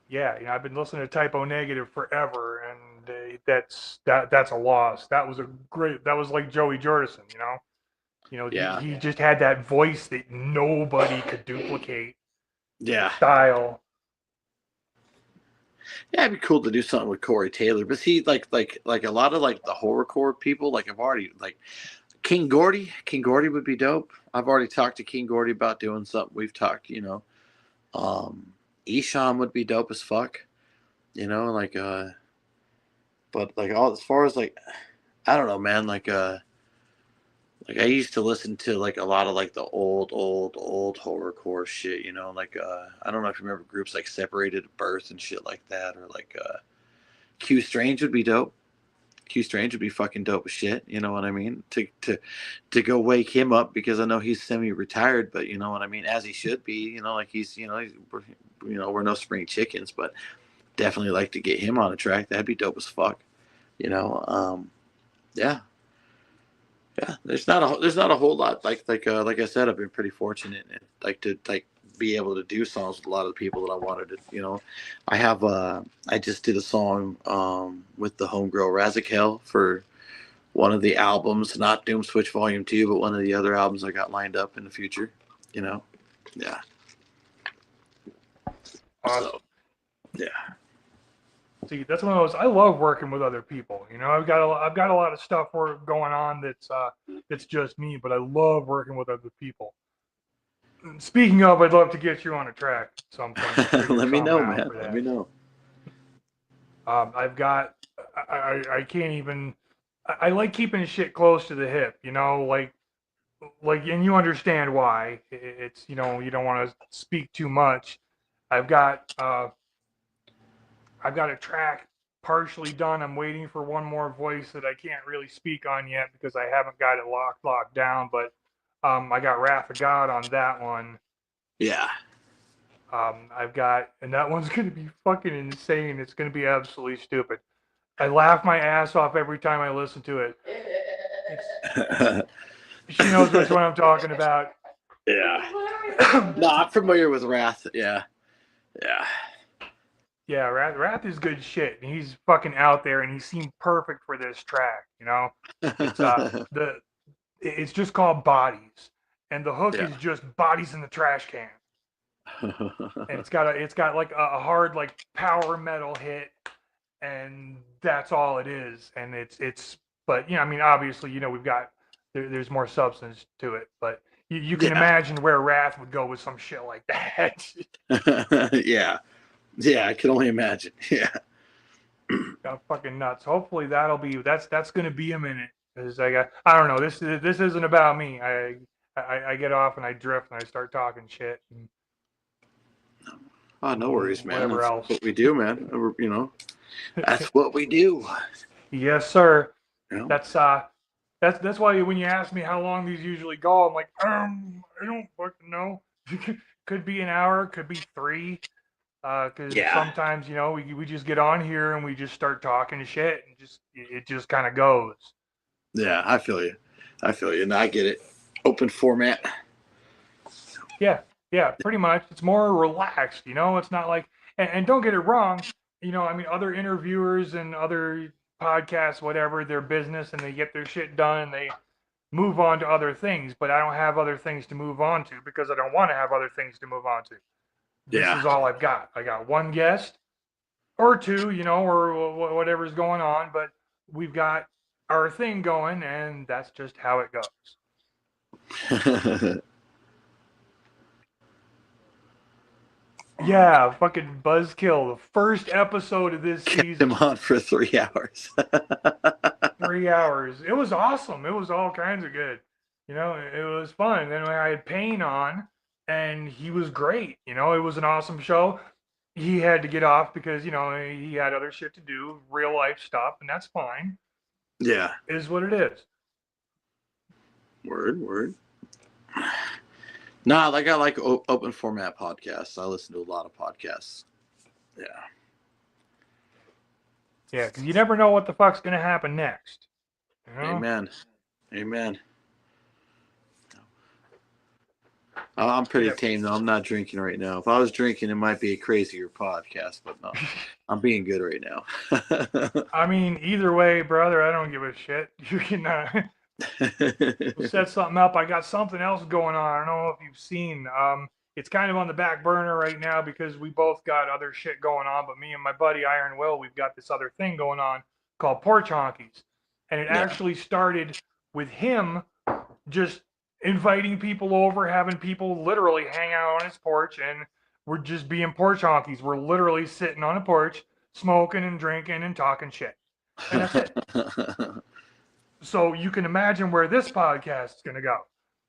Yeah, I've been listening to Typo Negative forever, and that's a loss. That was like Joey Jordison, Yeah. He just had that voice that nobody could duplicate. Yeah. Style. Yeah, it'd be cool to do something with Corey Taylor, but see, like a lot of like the horrorcore people, like I've already like King Gordy would be dope. I've already talked to King Gordy about doing something. We've talked, Esham would be dope as fuck, but like all as far as like, I don't know, man, like I used to listen to like a lot of like the old horrorcore shit, I don't know if you remember groups like Separated at Birth and shit like that, or like Q Strange would be dope. Q Strange would be fucking dope as shit, you know what I mean? To go wake him up, because I know he's semi-retired, but you know what I mean, as he should be, like we're no spring chickens, but definitely like to get him on a track. That'd be dope as fuck, yeah. Yeah, there's not a whole lot like I said, I've been pretty fortunate and to be able to do songs with a lot of the people that I wanted to. I have I just did a song with the homegirl Razakel for one of the albums, not Doom Switch Volume 2, but one of the other albums I got lined up in the future. Yeah. Awesome. So, yeah. See, that's one of those. I love working with other people. I've got a lot of stuff going on that's just me, but I love working with other people. Speaking of, I'd love to get you on a track at some point. Let me know, man. Let me know. I've got. I can't even. I like keeping shit close to the hip. Like, and you understand why. It's you don't want to speak too much. I've got a track partially done. I'm waiting for one more voice that I can't really speak on yet because I haven't got it locked down. But I got Wrath of God on that one. Yeah. I've got, and that one's going to be fucking insane. It's going to be absolutely stupid. I laugh my ass off every time I listen to it. She knows which one I'm talking about. Yeah. No, I'm familiar with Wrath. Yeah. Yeah, Wrath is good shit. And he's fucking out there, and he seemed perfect for this track. It's it's just called Bodies, and the hook is just bodies in the trash can. and it's got like a hard like power metal hit, and that's all it is. And it's but I mean, obviously, we've got there's more substance to it, but you can imagine where Wrath would go with some shit like that. Yeah, I can only imagine. Yeah. Got fucking nuts. Hopefully that's gonna be a minute, because I don't know, this isn't about me. I get off and I drift and I start talking shit. Oh, no worries, man. Whatever That's else. what we do, man. That's what we do. Yes, sir. Yeah. That's why when you ask me how long these usually go, I'm like, I don't fucking know. Could be an hour, could be 3. Because sometimes we just get on here and we just start talking shit, and it just kind of goes. Yeah, I feel you. And I get it. Open format. Yeah, pretty much. It's more relaxed, It's not like, and don't get it wrong, I mean, other interviewers and other podcasts, whatever, their business, and they get their shit done and they move on to other things. But I don't have other things to move on to because I don't want to have other things to move on to. This is all I've got. I got one guest or 2, or whatever's going on, but we've got our thing going, and that's just how it goes. Yeah, fucking buzzkill. The first episode of this season. Kept him on for 3 hours. 3 hours. It was awesome. It was all kinds of good. It was fun. Then I had Payne on, and he was great. It was an awesome show. He had to get off because, he had other shit to do, real life stuff, and that's fine. Yeah. It is what it is. Word. Nah, I like open format podcasts. I listen to a lot of podcasts. Yeah. Yeah, because you never know what the fuck's going to happen next. Amen. I'm pretty tame, though. I'm not drinking right now. If I was drinking, it might be a crazier podcast, but no. I'm being good right now. I mean, either way, brother, I don't give a shit. You can set something up. I got something else going on. I don't know if you've seen. It's kind of on the back burner right now because we both got other shit going on. But me and my buddy Iron Will, we've got this other thing going on called Porch Honkies. And it actually started with him just inviting people over, having people literally hang out on his porch, and we're just being porch honkies. We're literally sitting on a porch, smoking and drinking and talking shit. And that's it. So you can imagine where this podcast is going to go.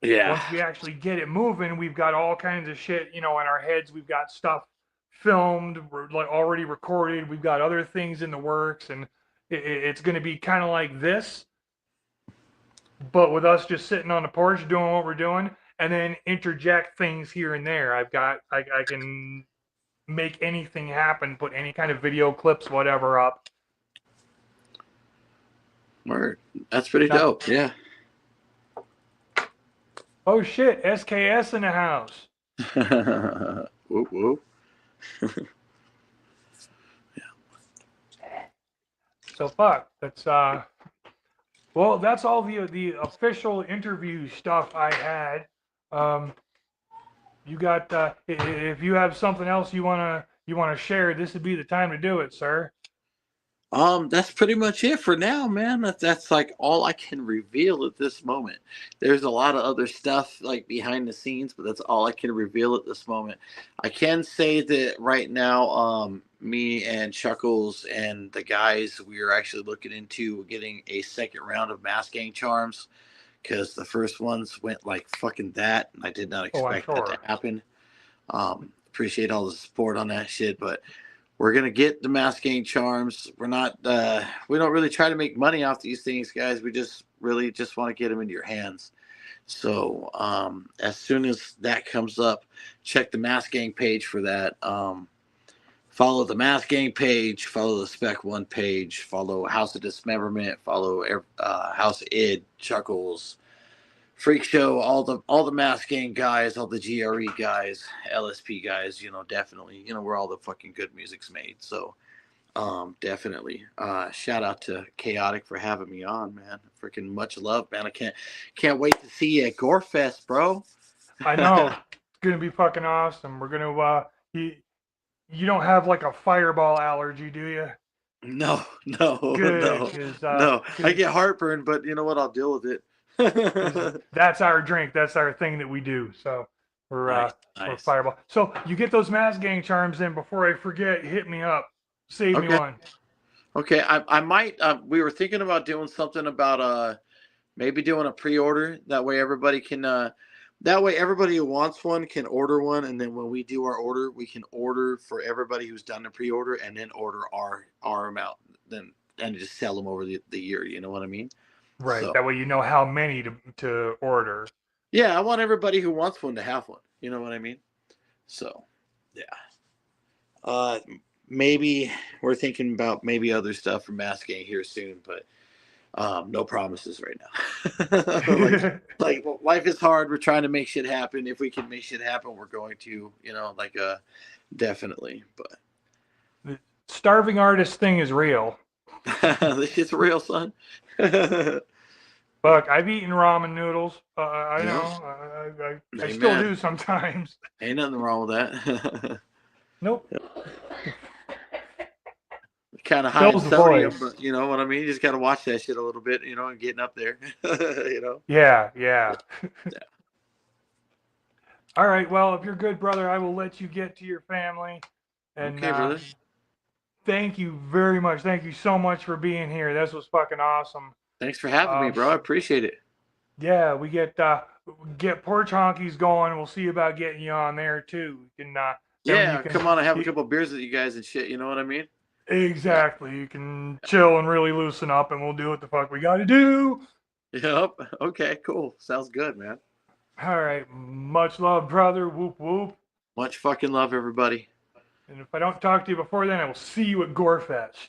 Yeah. Once we actually get it moving, we've got all kinds of shit, in our heads. We've got stuff filmed, like already recorded. We've got other things in the works, and it's going to be kind of like this, but with us just sitting on the porch doing what we're doing, and then interject things here and there. I can make anything happen, put any kind of video clips, whatever up. Word. That's pretty dope. Yeah. Oh shit, SKS in the house. Whoop whoop. So fuck. That's well, that's all the official interview stuff I had. You got if you have something else you wanna share, this would be the time to do it, sir. That's pretty much it for now, man. That's like all I can reveal at this moment. There's a lot of other stuff like behind the scenes, but that's all I can reveal at this moment. I can say that right now, me and Chuckles and the guys, we are actually looking into getting a second round of Mask Gang charms because the first ones went like fucking that, and I did not expect that to happen. Appreciate all the support on that shit, but we're gonna get the Mask Gang charms. We're not we don't really try to make money off these things, guys. We just really just want to get them into your hands. So as soon as that comes up, check the Mask Gang page for that. Follow the Mask Gang page, follow the Spek One page, follow House of Dismemberment, follow House of Id, Chuckles, Freak Show, all the Mask Gang guys, all the GRE guys, LSP guys, definitely, where all the fucking good music's made. So, definitely, shout out to Chaotic for having me on, man. Freaking much love, man. I can't wait to see you at Gorefest, bro. I know. gonna be fucking awesome. We're gonna you don't have like a fireball allergy, do you? No, Good, no, no. I get heartburn, but you know what? I'll deal with it. that's our drink. That's our thing that we do. So we're Nice. fireball. So you get those mask gang charms in before I forget. Hit me up. Save me one. Okay, I might. We were thinking about doing something about maybe doing a pre-order. That way everybody can. That way everybody who wants one can order one, and then when we do our order, we can order for everybody who's done the pre-order, and then order our amount, then and just sell them over the year. You know what I mean? Right. So, That way you know how many to order. yeah, I want everybody who wants one to have one. You know what I mean? So, yeah. Maybe we're thinking about maybe other stuff for masking here soon, but no promises right now. like life is hard. We're trying to make shit happen. If we can make shit happen, we're going to. You know, definitely. But the starving artist thing is real. This shit's real, son. Look, I've eaten ramen noodles. I know. I still do sometimes. Ain't nothing wrong with that. Nope. Kind of high in sodium, but you know what I mean? You just got to watch that shit a little bit, you know, and getting up there, you know? Yeah. All right. Well, if you're good, brother, I will let you get to your family. And, okay, brother. Thank you very much. Thank you so much for being here. This was fucking awesome. Thanks for having me, bro. I appreciate it. Yeah, we get Porch Honkies going. We'll see about getting you on there too. You can, come on and have a couple beers with you guys and shit. You know what I mean? Exactly. You can chill and really loosen up, and we'll do what the fuck we got to do. Yep. Okay, cool. Sounds good, man. All right. Much love, brother. Whoop, whoop. Much fucking love, everybody. And if I don't talk to you before then, I will see you at Gorefest.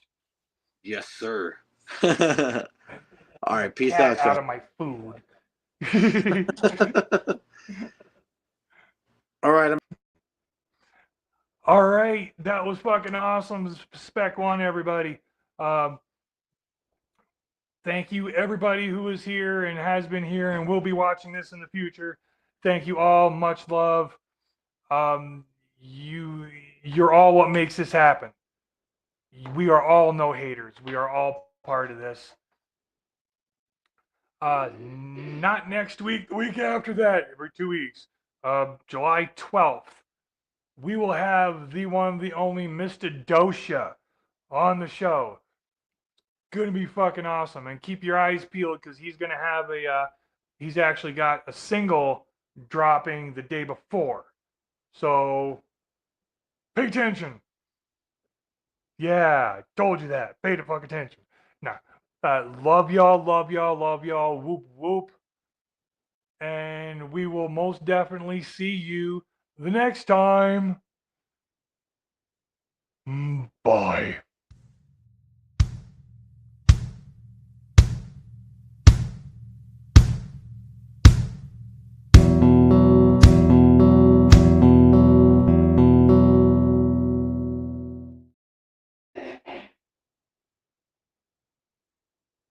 Yes, sir. All right. Peace out, out of my food. All right. All right, that was fucking awesome. Spek One, everybody. Thank you, everybody who is here and has been here and will be watching this in the future. Thank you all. Much love. You're all what makes this happen. We are all no haters. We are all part of this. Not next week, the week after that, every 2 weeks. July 12th. We will have the one, the only Mista Doesha on the show. Gonna be fucking awesome. And keep your eyes peeled because he's gonna have he's actually got a single dropping the day before. So pay attention. Yeah, I told you that. Pay the fuck attention. Nah. Love y'all. Whoop whoop. And we will most definitely see you the next time. Bye.